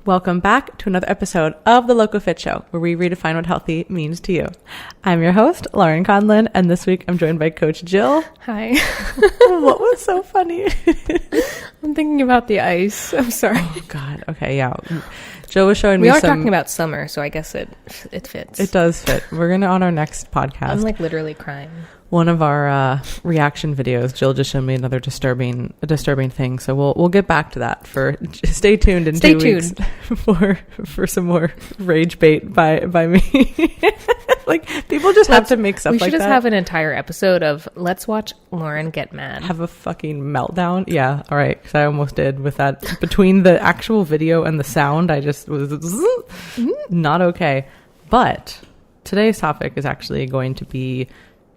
Welcome back to another episode of the Loco Fit Show, where we redefine what healthy means to you. I'm your host, Lauren Conlon, and this week I'm joined by Coach Jill. Hi. What was so funny? I'm thinking about the ice. I'm sorry. Oh, God. Okay, yeah. Jill was showing me We are talking about summer, so I guess it fits. It does fit. We're going to, on our next podcast. I'm like literally crying. One of our reaction videos, Jill just showed me another disturbing thing. So we'll get back to that. Stay tuned in 2 weeks for some more rage bait by me. Like, people just have to make stuff like that. We should just have an entire episode of let's watch Lauren get mad. Have a fucking meltdown. Yeah, all right. Because I almost did with that. Between the actual video and the sound, I just was not okay. But today's topic is actually going to be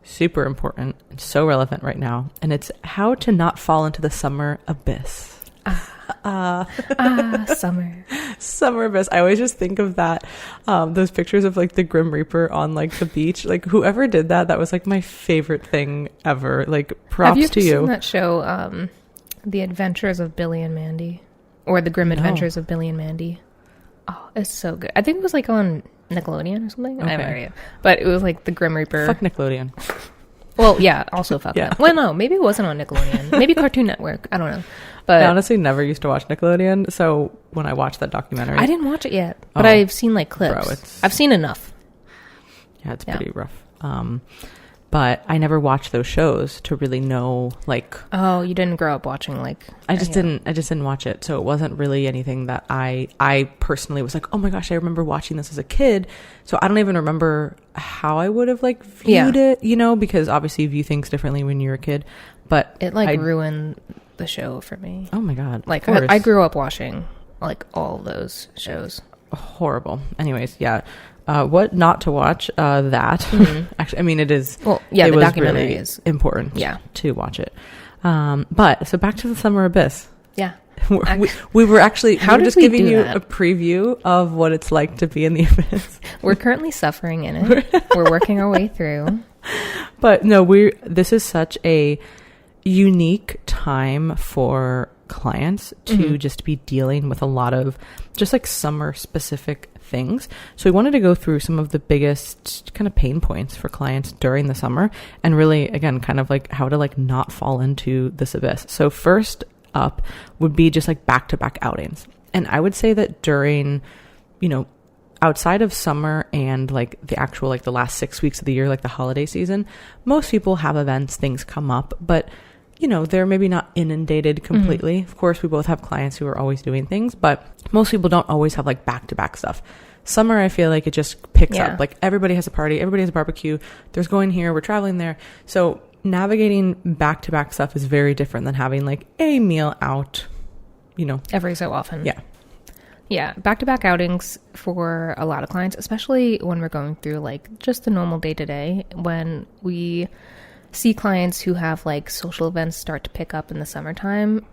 super important and so relevant right now, and it's how to not fall into the summer abyss. Summer abyss. I always just think of that, those pictures of like the Grim Reaper on like the beach. Like, whoever did that was like my favorite thing ever. Like, props to you. Have you seen that show, The Adventures of Billy and Mandy, or The Grim Adventures of Billy and Mandy? Oh, it's so good. I think it was like on Nickelodeon or something. Okay. I have no idea. But it was like the Grim Reaper. Fuck Nickelodeon. Well, yeah, also fuck yeah. that. Well, no, maybe it wasn't on Nickelodeon. Maybe Cartoon Network. I don't know. But I honestly never used to watch Nickelodeon, so when I watched that documentary... I didn't watch it yet, but I've seen like clips. Bro, I've seen enough. Yeah, it's pretty rough. But I never watched those shows to really know, like... Oh, you didn't grow up watching, like... I just didn't watch it, so it wasn't really anything that I personally was like, oh my gosh, I remember watching this as a kid, so I don't even remember how I would have, like, viewed it, you know, because obviously you view things differently when you're a kid, but... It, like, ruined the show for me. Oh my God. Like, I grew up watching, like, all those shows. Horrible. Anyways, yeah. What not to watch, that. Mm-hmm. Actually, I mean, it is... Well, yeah, the documentary really is... important to watch it. But, so back to the summer abyss. Yeah. We were actually... How we were just we giving you that? a preview of what it's like to be in the abyss. We're currently suffering in it. We're working our way through. But no, this is such a unique time for clients to just be dealing with a lot of just like summer specific things. So we wanted to go through some of the biggest kind of pain points for clients during the summer, and really, again, kind of like how to like not fall into this abyss. So first up would be just like back-to-back outings. And I would say that during, you know, outside of summer and like the actual, like the last 6 weeks of the year, like the holiday season, most people have events, things come up, but you know, they're maybe not inundated completely. Of course, we both have clients who are always doing things, but most people don't always have like back-to-back stuff. Summer, I feel like it just picks up. Like, everybody has a party, everybody has a barbecue, there's going here, we're traveling there. So navigating back-to-back stuff is very different than having like a meal out, you know. Every so often. Yeah. Yeah, back-to-back outings for a lot of clients, especially when we're going through like just the normal day-to-day, when we see clients who have like social events start to pick up in the summertime.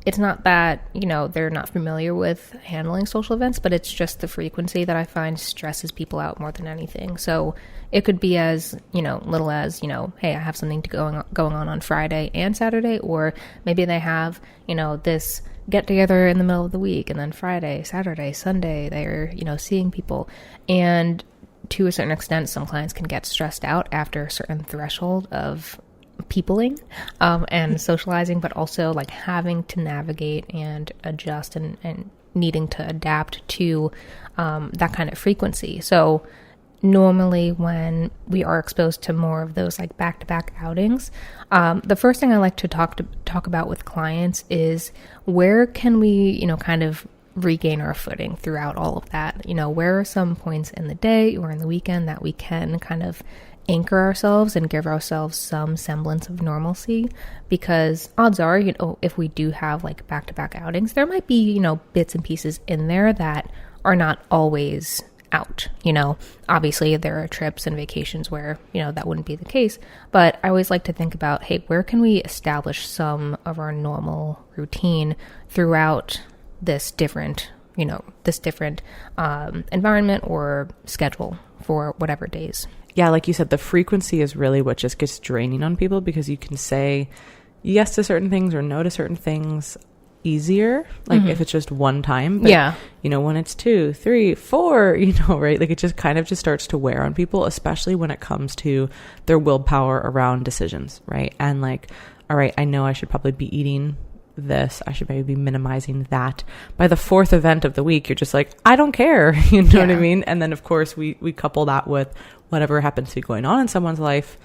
It's not that, you know, they're not familiar with handling social events, but it's just the frequency that I find stresses people out more than anything. So it could be as, you know, little as, you know, hey, I have something going on Friday and Saturday, or maybe they have, you know, this get together in the middle of the week, and then Friday, Saturday, Sunday, they're, you know, seeing people. And to a certain extent, some clients can get stressed out after a certain threshold of peopling and socializing, but also like having to navigate and adjust and needing to adapt to that kind of frequency. So normally when we are exposed to more of those like back-to-back outings, the first thing I like to talk about with clients is where can we, you know, kind of regain our footing throughout all of that. You know, where are some points in the day or in the weekend that we can kind of anchor ourselves and give ourselves some semblance of normalcy? Because odds are, you know, if we do have like back-to-back outings, there might be, you know, bits and pieces in there that are not always out. You know, obviously there are trips and vacations where, you know, that wouldn't be the case, but I always like to think about, hey, where can we establish some of our normal routine throughout this different environment or schedule for whatever days. Yeah, like you said, the frequency is really what just gets draining on people, because you can say yes to certain things or no to certain things easier, like if it's just one time. But, Yeah. you know, when it's 2, 3, 4, you know, right? Like it just kind of just starts to wear on people, especially when it comes to their willpower around decisions, right? And like, all right, I know I should probably be eating this. I should maybe be minimizing that. By the 4th event of the week, you're just like, I don't care. You know what I mean? And then of course we couple that with whatever happens to be going on in someone's life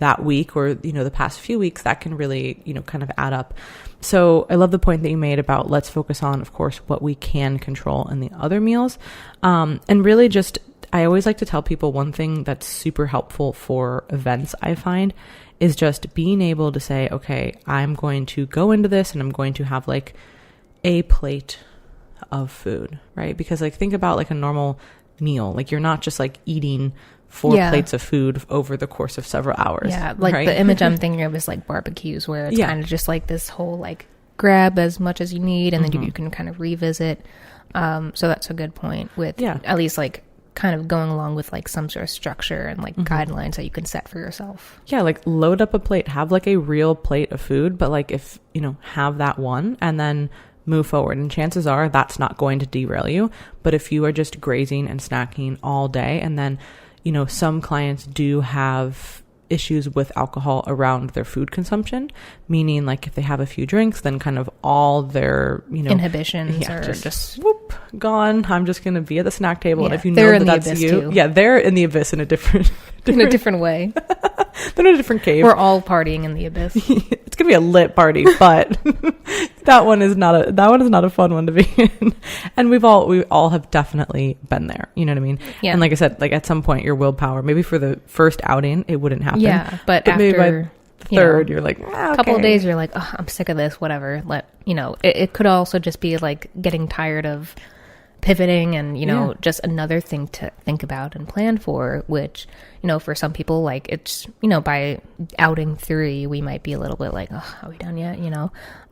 that week, or, you know, the past few weeks, that can really, you know, kind of add up. So I love the point that you made about let's focus on, of course, what we can control in the other meals. And really just, I always like to tell people one thing that's super helpful for events, I find, is just being able to say, okay, I'm going to go into this and I'm going to have like a plate of food, right? Because like think about like a normal meal. Like you're not just like eating 4 plates of food over the course of several hours. Yeah, like right? the image I'm thinking of is like barbecues, where it's kind of just like this whole like grab as much as you need, and then you can kind of revisit. So that's a good point with at least like kind of going along with like some sort of structure and like guidelines that you can set for yourself. Yeah, like load up a plate, have like a real plate of food, but like if, you know, have that one and then move forward, and chances are that's not going to derail you. But if you are just grazing and snacking all day, and then, you know, some clients do have issues with alcohol around their food consumption, meaning like if they have a few drinks, then kind of all their, you know, inhibitions are just whoop, gone. I'm just going to be at the snack table. And if you know that that's you, too. yeah, they're in the abyss in a different in a different way. They're in a different cave. We're all partying in the abyss. It's gonna be a lit party, but that one is not a fun one to be in. And we all have definitely been there. You know what I mean? Yeah. And like I said, like at some point your willpower, maybe for the first outing it wouldn't happen. Yeah, but after maybe by the third, you're like, a couple of days, you're like, oh, I'm sick of this. Whatever. It could also just be like getting tired of pivoting, and just another thing to think about and plan for, which, for some people, like it's, by outing 3, we might be a little bit like, oh, are we done yet?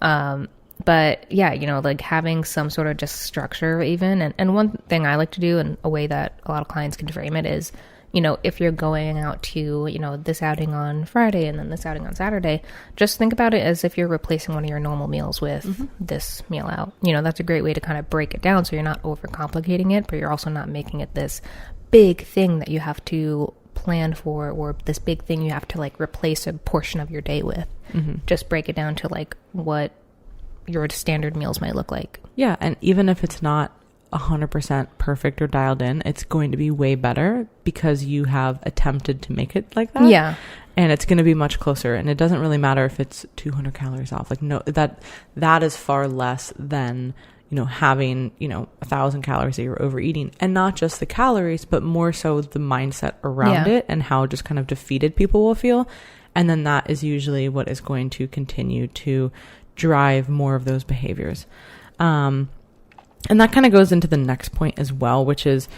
But yeah, like having some sort of just structure even. And one thing I like to do, and a way that a lot of clients can frame it is, if you're going out to, this outing on Friday and then this outing on Saturday, just think about it as if you're replacing one of your normal meals with this meal out. That's a great way to kind of break it down, so you're not overcomplicating it, but you're also not making it this big thing that you have to plan for, or this big thing you have to like replace a portion of your day with. Just break it down to like what your standard meals might look like. Yeah, and even if it's not 100% perfect or dialed in, it's going to be way better because you have attempted to make it like that. Yeah. And it's going to be much closer, and it doesn't really matter if it's 200 calories off. Like, no, that is far less than, having, 1,000 calories that you're overeating, and not just the calories, but more so the mindset around it and how just kind of defeated people will feel. And then that is usually what is going to continue to drive more of those behaviors. And that kind of goes into the next point as well, which is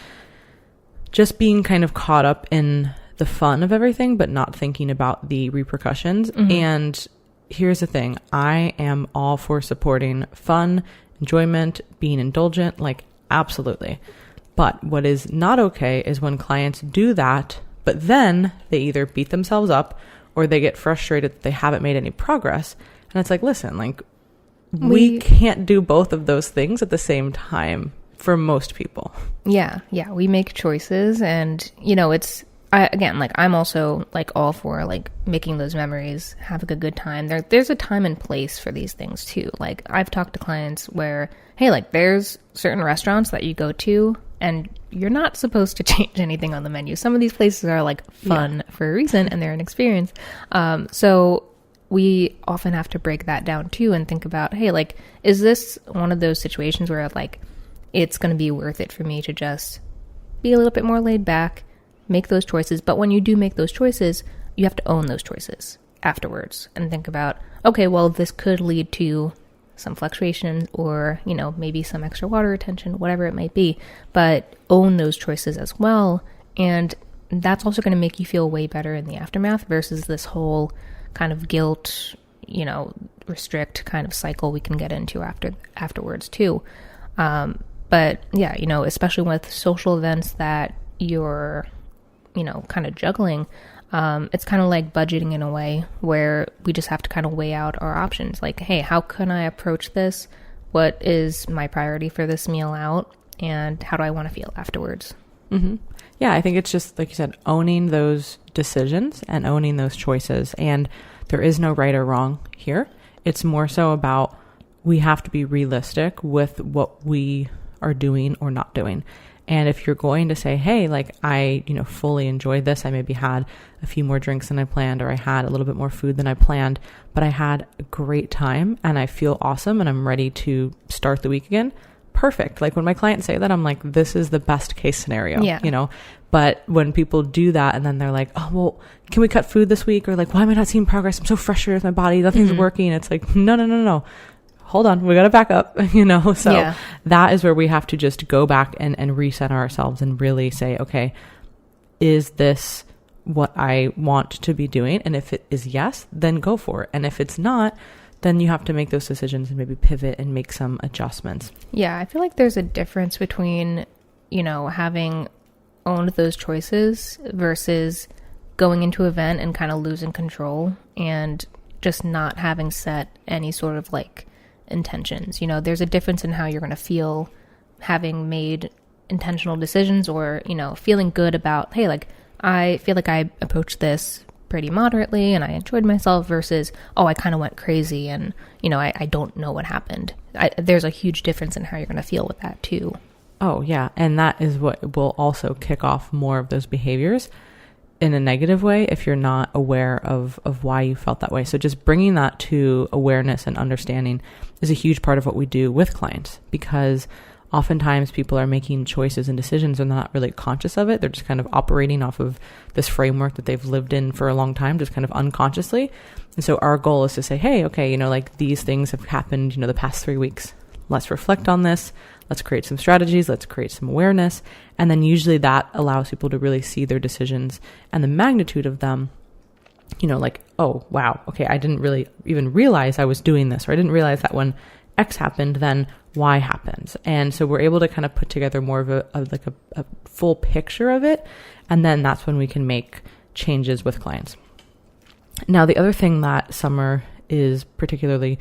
just being kind of caught up in the fun of everything, but not thinking about the repercussions. And here's the thing. I am all for supporting fun, enjoyment, being indulgent, like absolutely. But what is not okay is when clients do that, but then they either beat themselves up or they get frustrated that they haven't made any progress. And it's like, listen, like, we can't do both of those things at the same time for most people. Yeah. We make choices, and, I'm also like all for like making those memories, have a good time. There's a time and place for these things too. Like I've talked to clients where, hey, like there's certain restaurants that you go to and you're not supposed to change anything on the menu. Some of these places are like fun for a reason, and they're an experience. So we often have to break that down too and think about, hey, like, is this one of those situations where like it's going to be worth it for me to just be a little bit more laid back, make those choices? But when you do make those choices, you have to own those choices afterwards and think about, okay, well, this could lead to some fluctuation or, maybe some extra water retention, whatever it might be, but own those choices as well. And that's also going to make you feel way better in the aftermath versus this whole kind of guilt, restrict kind of cycle we can get into afterwards too. But yeah, especially with social events that you're, kind of juggling, it's kind of like budgeting in a way where we just have to kind of weigh out our options. Like, hey, how can I approach this what is my priority for this meal out, and how do I want to feel afterwards? Mm-hmm. Yeah, I think it's just, like you said, owning those decisions and owning those choices. And there is no right or wrong here. It's more so about, we have to be realistic with what we are doing or not doing. And if you're going to say, hey, like, I, fully enjoyed this. I maybe had a few more drinks than I planned, or I had a little bit more food than I planned, but I had a great time and I feel awesome and I'm ready to start the week again. Perfect. Like, when my clients say that, I'm like, this is the best case scenario, but when people do that and then they're like, oh, well, can we cut food this week? Or like, why am I not seeing progress? I'm so frustrated with my body. Nothing's working. It's like, no. Hold on. We got to back up, So that is where we have to just go back and reset ourselves and really say, okay, is this what I want to be doing? And if it is yes, then go for it. And if it's not, then you have to make those decisions and maybe pivot and make some adjustments. Yeah, I feel like there's a difference between, having owned those choices versus going into an event and kind of losing control and just not having set any sort of like intentions. There's a difference in how you're going to feel having made intentional decisions, or, feeling good about, hey, like, I feel like I approached this pretty moderately and I enjoyed myself, versus, oh, I kind of went crazy and, I don't know what happened. There's a huge difference in how you're going to feel with that too. Oh, yeah. And that is what will also kick off more of those behaviors in a negative way if you're not aware of why you felt that way. So just bringing that to awareness and understanding is a huge part of what we do with clients, because oftentimes people are making choices and decisions and they're not really conscious of it. They're just kind of operating off of this framework that they've lived in for a long time, just kind of unconsciously. And so our goal is to say, hey, okay, like, these things have happened, the past 3 weeks. Let's reflect on this. Let's create some strategies. Let's create some awareness. And then usually that allows people to really see their decisions and the magnitude of them, like, oh, wow, okay, I didn't really even realize I was doing this, or I didn't realize that when X happened, then Y happens. And so we're able to kind of put together more of a full picture of it. And then that's when we can make changes with clients. Now, the other thing that summer is particularly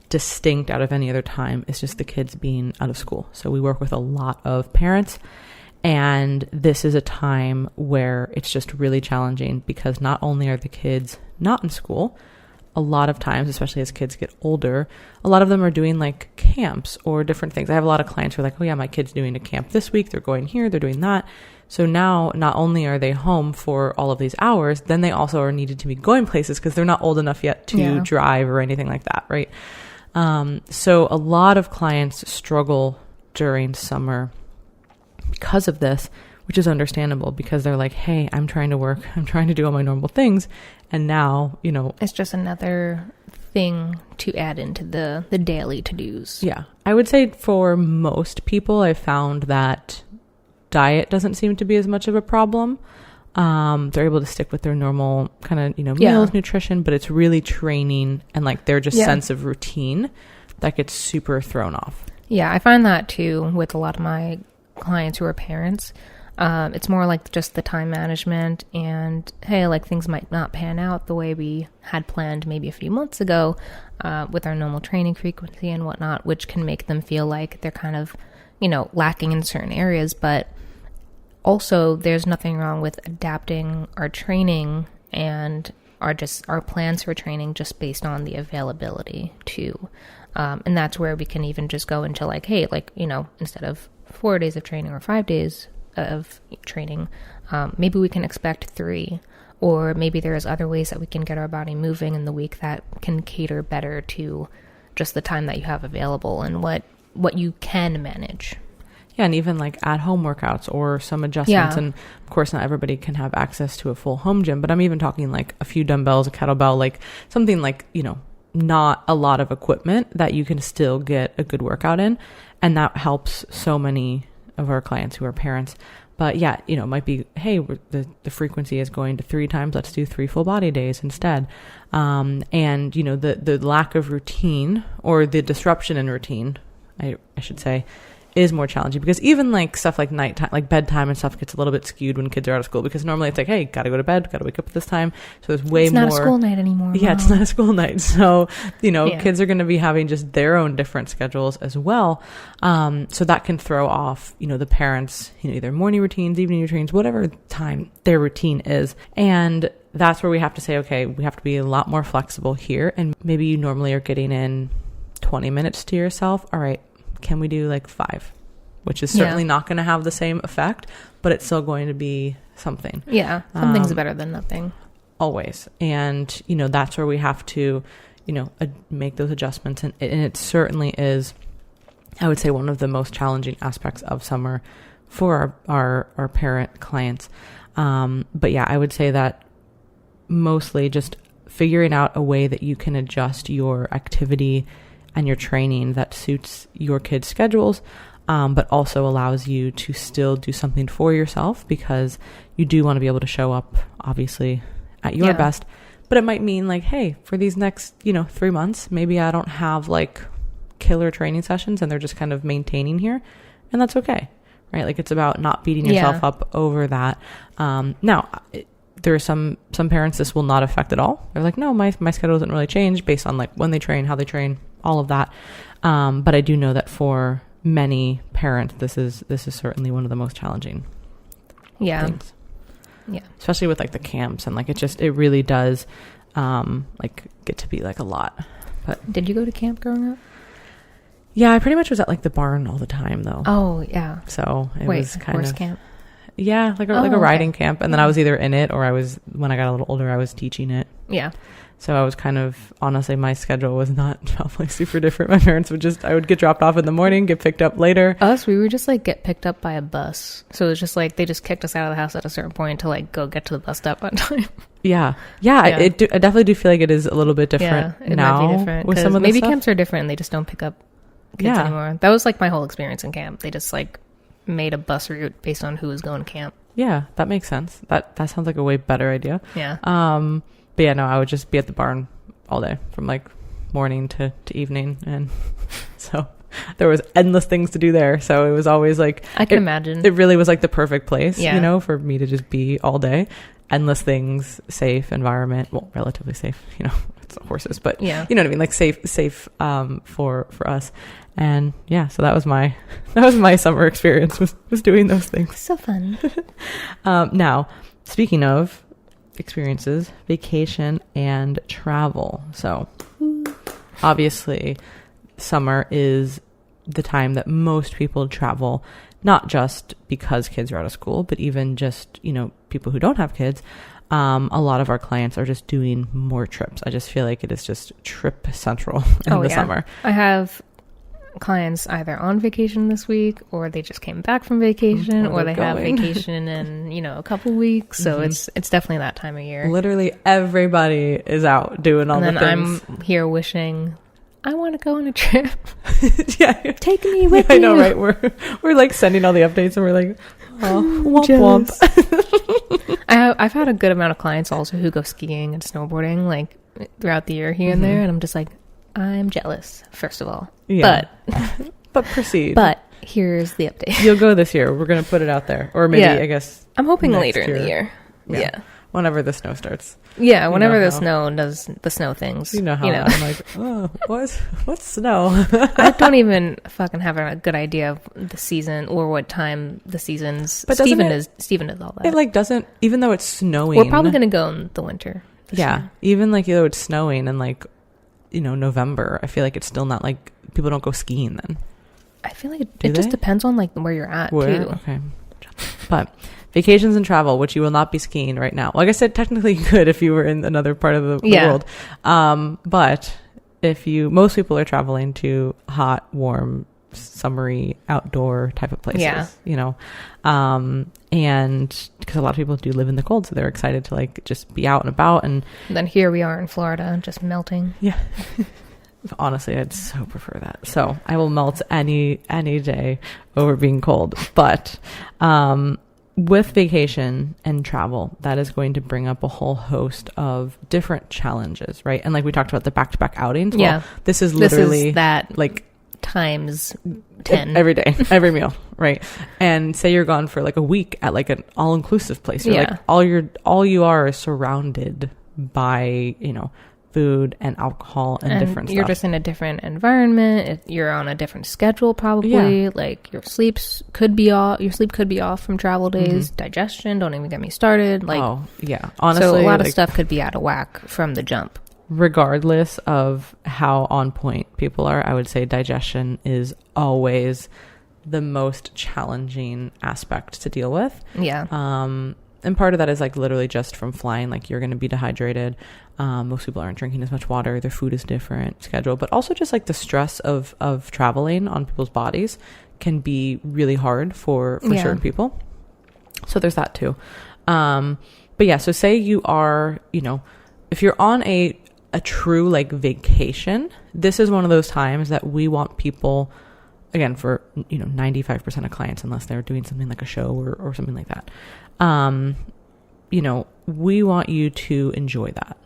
distinct out of any other time is just the kids being out of school. So we work with a lot of parents, and this is a time where it's just really challenging, because not only are the kids not in school, a lot of times, especially as kids get older, a lot of them are doing like camps or different things. I have a lot of clients who are like, oh yeah, my kid's doing a camp this week. They're going here, they're doing that. So now not only are they home for all of these hours, then they also are needed to be going places because they're not old enough yet to drive or anything like that, right? So a lot of clients struggle during summer because of this, which is understandable, because they're like, hey, I'm trying to work, I'm trying to do all my normal things. And now, it's just another thing to add into the daily to-dos. Yeah. I would say for most people, I found that diet doesn't seem to be as much of a problem. They're able to stick with their normal kind of, meals, nutrition, but it's really training and like their just sense of routine that gets super thrown off. Yeah, I find that too with a lot of my clients who are parents. It's more like just the time management and, hey, like things might not pan out the way we had planned maybe a few months ago with our normal training frequency and whatnot, which can make them feel like they're kind of, lacking in certain areas. But also, there's nothing wrong with adapting our training and our plans for training just based on the availability too. And that's where we can even just go into like, hey, like, instead of 4 days of training or 5 days of training, maybe we can expect 3, or maybe there's other ways that we can get our body moving in the week that can cater better to just the time that you have available and what you can manage. Yeah, and even like at-home workouts or some adjustments. And of course, not everybody can have access to a full home gym, but I'm even talking like a few dumbbells, a kettlebell, like something like, not a lot of equipment that you can still get a good workout in. And that helps so many of our clients who are parents. But yeah, it might be, hey, the frequency is going to 3 times. Let's do 3 full body days instead. And, the lack of routine or the disruption in routine, I should say, is more challenging, because even like stuff like nighttime, like bedtime and stuff, gets a little bit skewed when kids are out of school, because normally it's like, hey, gotta go to bed, gotta wake up at this time. So there's way more. It's not a school night anymore. Yeah, Mom. it's not a school night. So, kids are going to be having just their own different schedules as well. So that can throw off, the parents, either morning routines, evening routines, whatever time their routine is. And that's where we have to say, okay, we have to be a lot more flexible here. And maybe you normally are getting in 20 minutes to yourself. All right, can we do like 5? Which is certainly not going to have the same effect, but it's still going to be something. Yeah, something's better than nothing. Always. And, that's where we have to, make those adjustments. And it certainly is, I would say, one of the most challenging aspects of summer for our parent clients. But yeah, I would say that mostly just figuring out a way that you can adjust your activity and your training that suits your kids' schedules, but also allows you to still do something for yourself, because you do want to be able to show up, obviously, at your best. But it might mean like, hey, for these next, 3 months, maybe I don't have like killer training sessions and they're just kind of maintaining here. And that's okay, right? Like, it's about not beating yourself up over that. Now, there are some parents this will not affect at all. They're like, no, my schedule doesn't really change based on like when they train, how they train, all of that. But I do know that for many parents, this is certainly one of the most challenging things. Yeah. Especially with like the camps, and like it really does like get to be like a lot. But did you go to camp growing up? Yeah, I pretty much was at like the barn all the time though. Oh yeah. So it was kind horse of camp. Yeah, like a riding camp, and then I was either in it or when I got a little older, I was teaching it. Yeah. So I was kind of, honestly, my schedule was not probably super different. My parents I would get dropped off in the morning, get picked up later. We were just like get picked up by a bus. So it was just like, they just kicked us out of the house at a certain point to like go get to the bus stop on time. Yeah. I definitely do feel like it is a little bit different now. Might be different, with some of maybe stuff. camps are different and they just don't pick up kids anymore. That was like my whole experience in camp. They just like made a bus route based on who was going to camp. Yeah, that makes sense. That sounds like a way better idea. Yeah. But yeah, no, I would just be at the barn all day from like morning to evening. And so there was endless things to do there. So it was always like, I can imagine. It really was like the perfect place, for me to just be all day. Endless things, safe environment. Well, relatively safe, it's horses, but you know what I mean? Like safe, for us. And yeah, so that was my summer experience was doing those things. So fun. Now, speaking of experiences, vacation and travel. So obviously summer is the time that most people travel, not just because kids are out of school, but even just, people who don't have kids. A lot of our clients are just doing more trips. I just feel like it is just trip central in the summer. I have clients either on vacation this week, or they just came back from vacation, or they have vacation in a couple weeks. So it's definitely that time of year. Literally everybody is out doing all the things. And I'm here wishing, I want to go on a trip. Take me with you. I know, right? We're like sending all the updates, and we're like, oh, womp womp. I've had a good amount of clients also who go skiing and snowboarding like throughout the year here and there, and I'm just like, I'm jealous, first of all. Yeah. But proceed. But here's the update. You'll go this year. We're going to put it out there. Or maybe, I guess, I'm hoping later in the year. Yeah. Whenever the snow starts. Yeah, whenever the snow does the snow things. You know how I'm like, oh, what's snow? I don't even fucking have a good idea of the season or what time the seasons. But Steven is all that. It like doesn't, even though it's snowing. We're probably going to go in the winter. Yeah. Even like though it's snowing and like, November, I feel like it's still not like people don't go skiing then. I feel like it just depends on like where you're at too. Okay. But vacations and travel, which you will not be skiing right now. Like I said, technically you could if you were in another part of the world. But most people are traveling to hot, warm, summery, outdoor type of places, and because a lot of people do live in the cold, so they're excited to like just be out and about. And then here we are in Florida, just melting. Yeah. Honestly, I'd so prefer that. So I will melt any day over being cold. But with vacation and travel, that is going to bring up a whole host of different challenges, right? And like we talked about the back-to-back outings. Well, this is literally that like times 10 every day, every meal, right? And say you're gone for like a week at like an all-inclusive place. You're like all you are is surrounded by, you know, food and alcohol and different stuff. You're just in a different environment. You're on a different schedule, probably. Like your sleep could be off from travel days. Digestion, don't even get me started. Like, oh yeah, honestly, so a lot like, of stuff could be out of whack from the jump. Regardless of how on point people are, I would say digestion is always the most challenging aspect to deal with. Yeah. And part of that is like literally just from flying, like you're going to be dehydrated. Most people aren't drinking as much water. Their food is different schedule, but also just like the stress of traveling on people's bodies can be really hard for certain people. So there's that too. But yeah, so say you are, you know, if you're on a true like vacation, this is one of those times that we want people, again, for, you know, 95% of clients, unless they're doing something like a show or something like that. You know, we want you to enjoy that,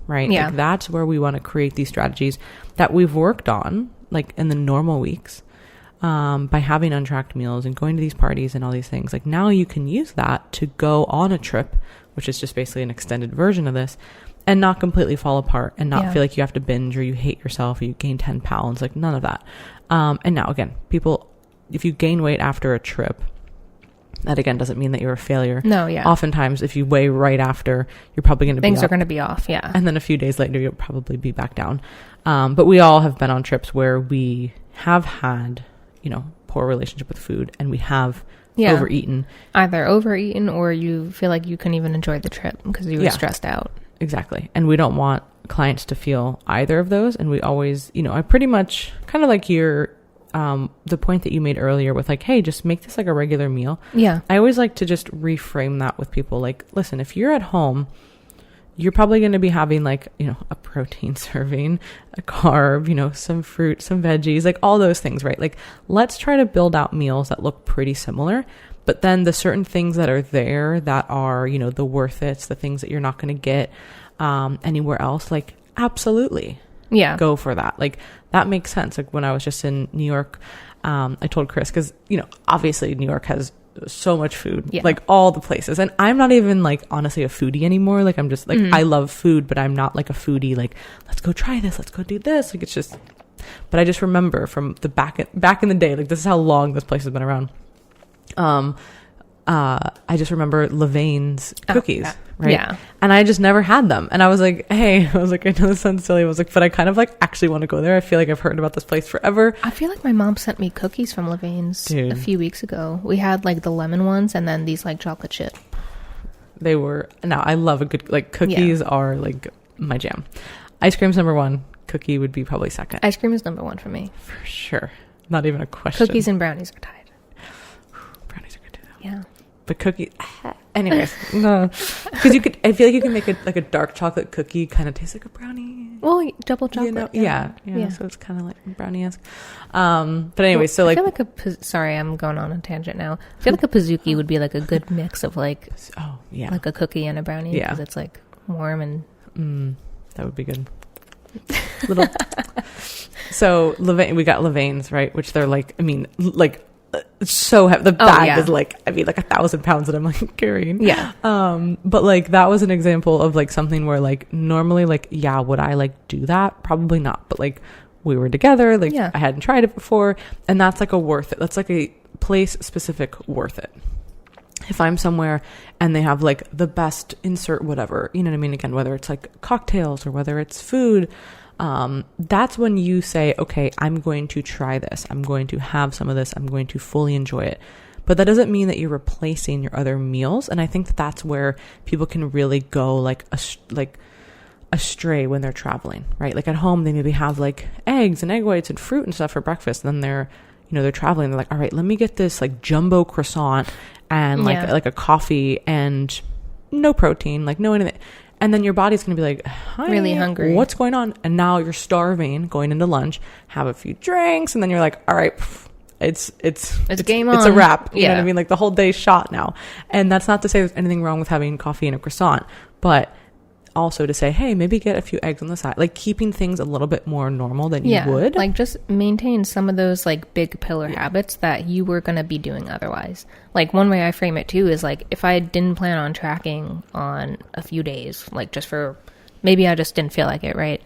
right? Yeah. Like that's where we want to create these strategies that we've worked on, like in the normal weeks, by having untracked meals and going to these parties and all these things. Like now you can use that to go on a trip, which is just basically an extended version of this, and not completely fall apart and not feel like you have to binge or you hate yourself or you gain 10 pounds, like none of that. And now again, people, if you gain weight after a trip, that again doesn't mean that you're a failure. No, yeah. Oftentimes, if you weigh right after, you're probably going to be Things are going to be off, yeah. And then a few days later, you'll probably be back down. But we all have been on trips where we have had, you know, poor relationship with food and we have overeaten. Either overeaten or you feel like you couldn't even enjoy the trip because you were stressed out. Exactly. And we don't want clients to feel either of those. And we always, you know, I pretty much kind of like the point that you made earlier with like, hey, just make this like a regular meal. Yeah. I always like to just reframe that with people. Like, listen, if you're at home, you're probably going to be having like, you know, a protein serving, a carb, you know, some fruit, some veggies, like all those things, right? Like, let's try to build out meals that look pretty similar. But then the certain things that are there that are, you know, the worth it's, the things that you're not going to get anywhere else, like absolutely go for that. Like that makes sense. Like when I was just in New York, I told Chris, because, you know, obviously New York has so much food, like all the places. And I'm not even like honestly a foodie anymore. Like I'm just like, I love food, but I'm not like a foodie. Like, let's go try this. Let's go do this. Like it's just, but I just remember from the back in the day, like this is how long this place has been around. I just remember Levain's cookies, right? Yeah. And I just never had them. And I was like, hey, I was like, I know this sounds silly. I was like, but I kind of like actually want to go there. I feel like I've heard about this place forever. I feel like my mom sent me cookies from Levain's a few weeks ago. We had like the lemon ones and then these like chocolate chip. They were, now I love a good, like cookies are like my jam. Ice cream's number one. Cookie would be probably second. Ice cream is number one for me. For sure. Not even a question. Cookies and brownies are tied. Brownies are good too though. Yeah. But cookies, anyways, no, because I feel like you can make it like a dark chocolate cookie kind of taste like a brownie. Well, double chocolate. You know? Yeah. So it's kind of like brownie-esque. But anyway, so like, I feel like sorry, I'm going on a tangent now. I feel like a Pizookie would be like a good mix of like, like a cookie and a brownie because it's like warm and that would be good. Little. So we got Levain's, right? Which they're like, I mean, like. So heavy. The bag is like, I mean, like 1,000 pounds that I'm like carrying. Yeah. But like that was an example of like something where like normally like, yeah, would I like do that? Probably not. But like we were together, like I hadn't tried it before, and that's like a worth it. That's like a place specific worth it. If I'm somewhere and they have like the best insert whatever, you know what I mean? Again, whether it's like cocktails or whether it's food, that's when you say, okay, I'm going to try this. I'm going to have some of this. I'm going to fully enjoy it. But that doesn't mean that you're replacing your other meals. And I think that that's where people can really go like astray when they're traveling, right? Like at home, they maybe have like eggs and egg whites and fruit and stuff for breakfast. And then they're traveling. They're like, all right, let me get this like jumbo croissant and like a coffee and no protein, like no anything. And then your body's going to be like, hi, really hungry. What's going on? And now you're starving, going into lunch, have a few drinks, and then you're like, all right, it's game on. It's a wrap. You know what I mean? Like the whole day's shot now. And that's not to say there's anything wrong with having coffee and a croissant, but also to say, hey, maybe get a few eggs on the side, like keeping things a little bit more normal than you would. Like just maintain some of those like big pillar habits that you were going to be doing otherwise. Like one way I frame it too is like if I didn't plan on tracking on a few days, like just for maybe I just didn't feel like it, right?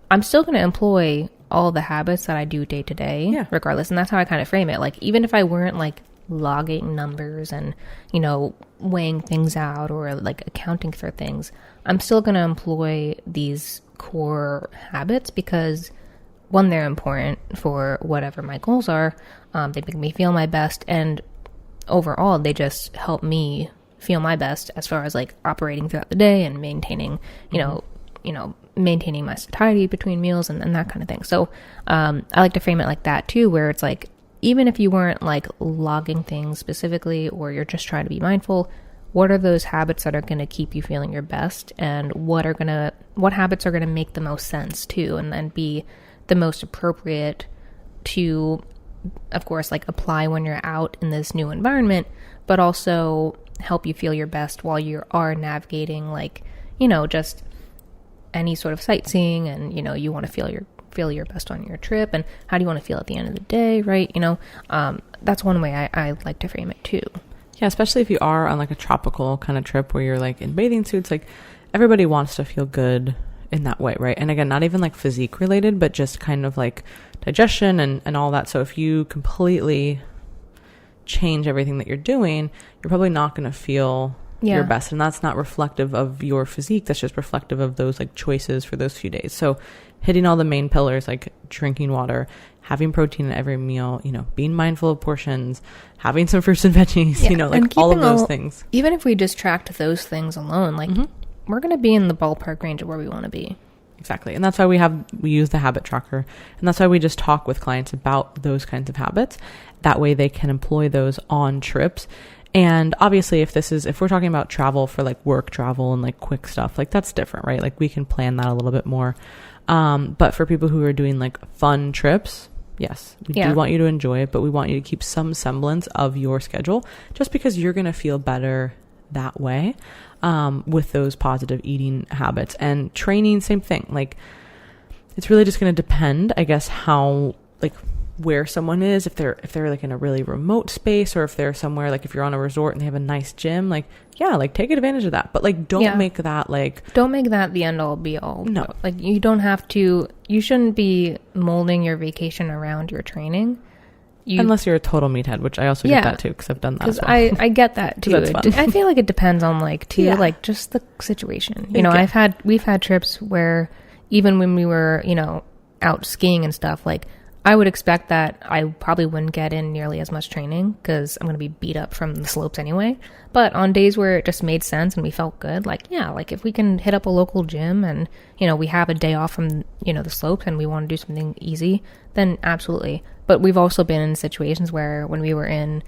I'm still going to employ all the habits that I do day to day, regardless. And that's how I kind of frame it. Like even if I weren't like logging numbers and, you know, weighing things out or like accounting for things, I'm still going to employ these core habits because one, they're important for whatever my goals are. They make me feel my best, and overall they just help me feel my best as far as like operating throughout the day and maintaining, you know, maintaining my satiety between meals and that kind of thing. So I like to frame it like that too, where it's like, even if you weren't like logging things specifically, or you're just trying to be mindful, what are those habits that are going to keep you feeling your best, and what habits are going to make the most sense too, and then be the most appropriate to, of course, like apply when you're out in this new environment, but also help you feel your best while you are navigating, like, you know, just any sort of sightseeing, and, you know, you want to feel your best on your trip, and how do you want to feel at the end of the day, right? You know, that's one way I like to frame it too. Yeah, especially if you are on like a tropical kind of trip where you're like in bathing suits, like everybody wants to feel good in that way, right? And again, not even like physique related, but just kind of like digestion and all that. So if you completely change everything that you're doing, you're probably not going to feel your best. And that's not reflective of your physique. That's just reflective of those like choices for those few days. So hitting all the main pillars, like drinking water, having protein at every meal, you know, being mindful of portions, having some fruits and veggies, you know, like all of those things. Even if we just tracked those things alone, like we're going to be in the ballpark range of where we want to be. Exactly. And that's why we use the habit tracker. And that's why we just talk with clients about those kinds of habits. That way they can employ those on trips. And obviously if we're talking about travel for like work travel and like quick stuff, like that's different, right? Like we can plan that a little bit more. But for people who are doing like fun trips, yes, we do want you to enjoy it, but we want you to keep some semblance of your schedule just because you're going to feel better that way, with those positive eating habits. And training, same thing. Like it's really just going to depend, I guess, how like where someone is, if they're like in a really remote space, or if they're somewhere like if you're on a resort and they have a nice gym, like like take advantage of that, but like don't make that the end all be all. No, like you shouldn't be molding your vacation around your training unless you're a total meathead, which I also get that too, because I've done that as well. I get that too. I feel like it depends on like like just the situation, you know. We've had trips where even when we were, you know, out skiing and stuff, like I would expect that I probably wouldn't get in nearly as much training because I'm going to be beat up from the slopes anyway. But on days where it just made sense and we felt good, like, like if we can hit up a local gym and, you know, we have a day off from, you know, the slopes and we want to do something easy, then absolutely. But we've also been in situations where when we were in,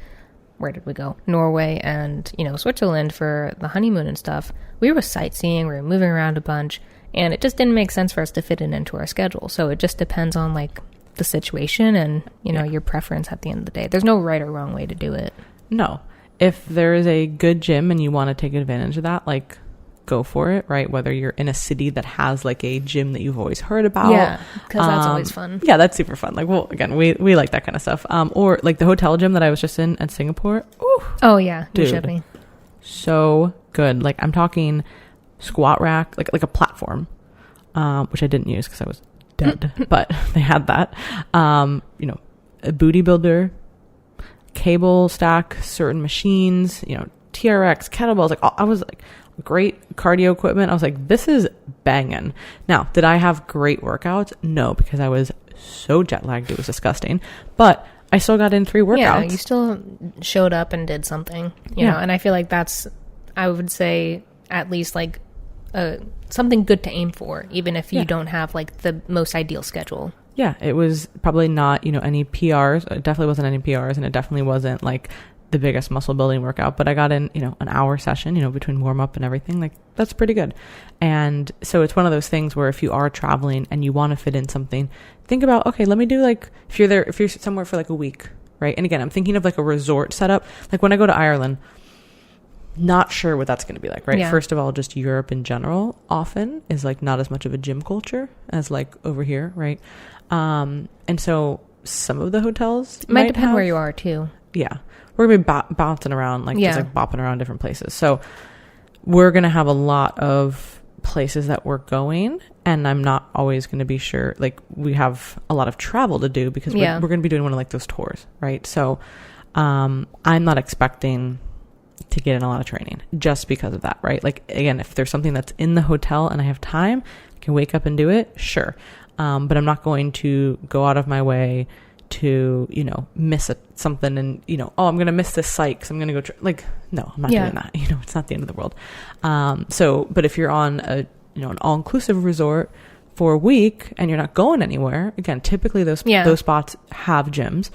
where did we go? Norway and, you know, Switzerland for the honeymoon and stuff, we were sightseeing, we were moving around a bunch, and it just didn't make sense for us to fit it into our schedule. So it just depends on like the situation and, you know, your preference at the end of the day. There's no right or wrong way to do it. No. If there is a good gym and you want to take advantage of that, like go for it, right? Whether you're in a city that has like a gym that you've always heard about. Yeah, because that's always fun. Yeah, that's super fun. Like, well, again, we like that kind of stuff. Or like the hotel gym that I was just in at Singapore. Ooh, oh yeah, dude, you showed me. So good. Like I'm talking squat rack, like a platform, which I didn't use because I was dead, but they had that. You know, a booty builder, cable stack, certain machines, you know, TRX, kettlebells, like I was like great cardio equipment. I was like, this is banging. Now, did I have great workouts? No, because I was so jet lagged. It was disgusting, but I still got in 3 workouts. Yeah, you still showed up and did something, you know, and I feel like that's, I would say at least like something good to aim for, even if you don't have like the most ideal schedule. Yeah, it was probably not, you know, any PRs. It definitely wasn't any PRs, and it definitely wasn't like the biggest muscle building workout, but I got in, you know, an hour session, you know, between warm up and everything. Like that's pretty good. And so it's one of those things where if you are traveling and you want to fit in something, think about, okay, let me do like, if you're somewhere for like a week, right? And again, I'm thinking of like a resort setup. Like when I go to Ireland, Not sure what that's going to be like, right? Yeah. First of all, just Europe in general often is like not as much of a gym culture as like over here, right? And so some of the hotels It might depend where you are too. Yeah. We're going to be bouncing around, like just like bopping around different places. So we're going to have a lot of places that we're going, and I'm not always going to be sure. Like we have a lot of travel to do because we're going to be doing one of like those tours, right? So I'm not expecting to get in a lot of training just because of that, right? Like again, if there's something that's in the hotel and I have time, I can wake up and do it, sure. But I'm not going to go out of my way to, you know, miss something and, you know, oh, I'm going to miss this site because I'm going to go, like, no, I'm not doing that. You know, it's not the end of the world. But if you're on an all-inclusive resort for a week and you're not going anywhere, again, typically those spots have gyms.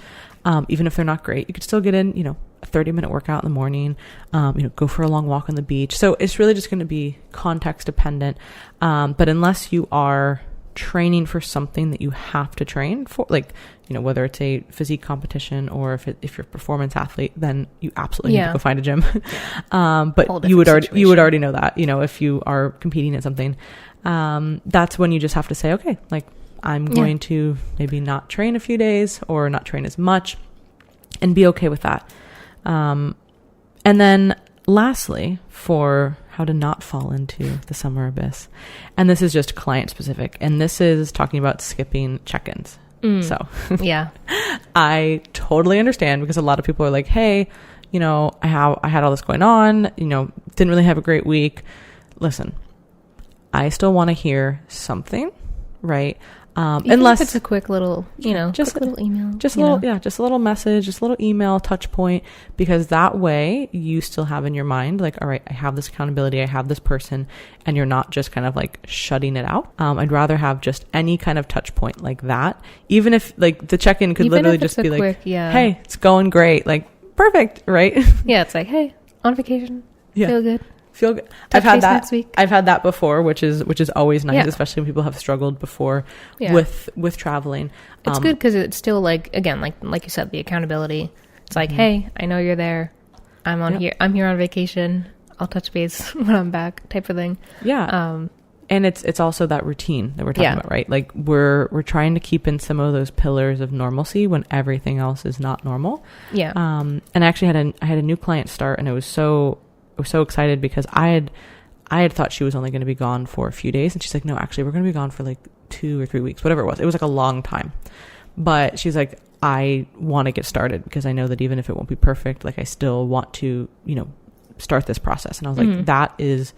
Even if they're not great, you could still get in, you know, a 30-minute workout in the morning, go for a long walk on the beach. So it's really just going to be context dependent. But unless you are training for something that you have to train for, like, you know, whether it's a physique competition or if you're a performance athlete, then you absolutely need to go find a gym. But you would already know that, you know, if you are competing at something, that's when you just have to say, okay, like I'm going to maybe not train a few days or not train as much and be okay with that. And then lastly, for how to not fall into the summer abyss. And this is just client specific. And this is talking about skipping check-ins. So yeah, I totally understand because a lot of people are like, hey, you know, I had all this going on, you know, didn't really have a great week. Listen, I still want to hear something, right? Unless it's a quick little, you know, just a little email, just a little message, just a little email touch point, because that way you still have in your mind, like, all right, I have this accountability, I have this person, and you're not just kind of like shutting it out. I'd rather have just any kind of touch point like that, even if like the check-in could literally just be like, quick, hey, it's going great, like perfect, right? Yeah, it's like, hey, on vacation, feel good. Feel good. I've had that before, which is always nice, especially when people have struggled before with traveling. It's good because it's still like, again, like you said, the accountability. It's like, hey, I know you're there. I'm here. I'm here on vacation. I'll touch base when I'm back, type of thing. Yeah. And it's also that routine that we're talking about, right? Like we're trying to keep in some of those pillars of normalcy when everything else is not normal. Yeah. And I actually had a new client start, and I was so excited because I had thought she was only going to be gone for a few days, and she's like, no, actually we're going to be gone for like 2 or 3 weeks, whatever it was like a long time. But she's like, I want to get started because I know that even if it won't be perfect, like I still want to, you know, start this process. And I was like, that is,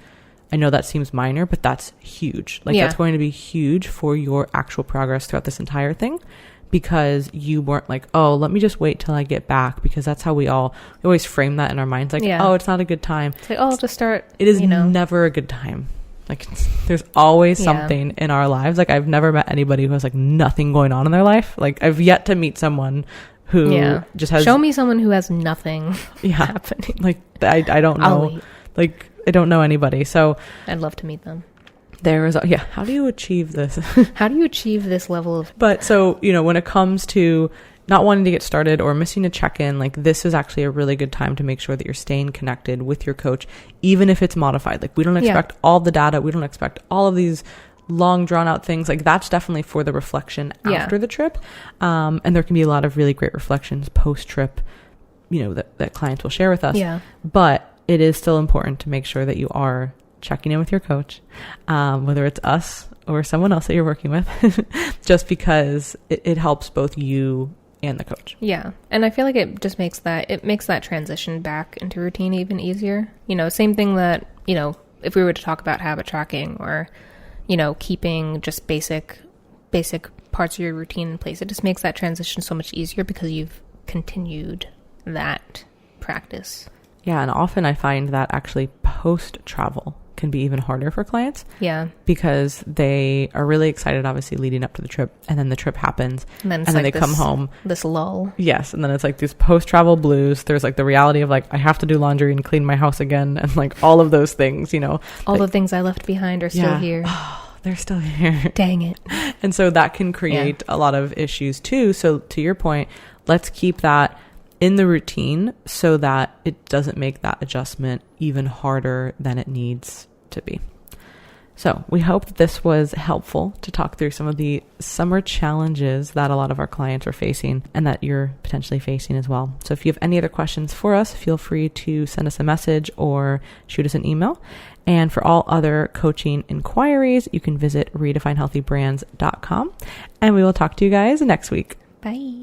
I know that seems minor, but that's huge. Like that's going to be huge for your actual progress throughout this entire thing. Because you weren't like, oh, let me just wait till I get back, because that's how we always frame that in our minds, like, oh, it's not a good time. It's like, oh, I'll just start. It is never a good time. Like there's always something in our lives. Like I've never met anybody who has like nothing going on in their life. Like I've yet to meet someone who just has. Show me someone who has nothing happening. Like I don't know. Like I don't know anybody. So I'd love to meet them. There is, how do you achieve this? How do you achieve this level of... But so, you know, when it comes to not wanting to get started or missing a check-in, like this is actually a really good time to make sure that you're staying connected with your coach, even if it's modified. Like we don't expect all the data. We don't expect all of these long drawn out things. Like that's definitely for the reflection after the trip. And there can be a lot of really great reflections post-trip, you know, that clients will share with us. Yeah. But it is still important to make sure that you are checking in with your coach, whether it's us or someone else that you're working with, just because it helps both you and the coach. Yeah. And I feel like it just makes that transition back into routine even easier. You know, same thing that, you know, if we were to talk about habit tracking or, you know, keeping just basic parts of your routine in place, it just makes that transition so much easier because you've continued that practice. Yeah. And often I find that actually post-travel can be even harder for clients. Yeah. Because they are really excited, obviously, leading up to the trip. And then the trip happens. And then they come home. This lull. Yes. And then it's like these post-travel blues. There's like the reality of like, I have to do laundry and clean my house again. And like all of those things, you know. All the things I left behind are still here. Oh, they're still here. Dang it. And so that can create a lot of issues too. So to your point, let's keep that in the routine so that it doesn't make that adjustment even harder than it needs to be. So we hope that this was helpful to talk through some of the summer challenges that a lot of our clients are facing and that you're potentially facing as well. So if you have any other questions for us, feel free to send us a message or shoot us an email. And for all other coaching inquiries, you can visit redefinehealthybrands.com. And we will talk to you guys next week. Bye.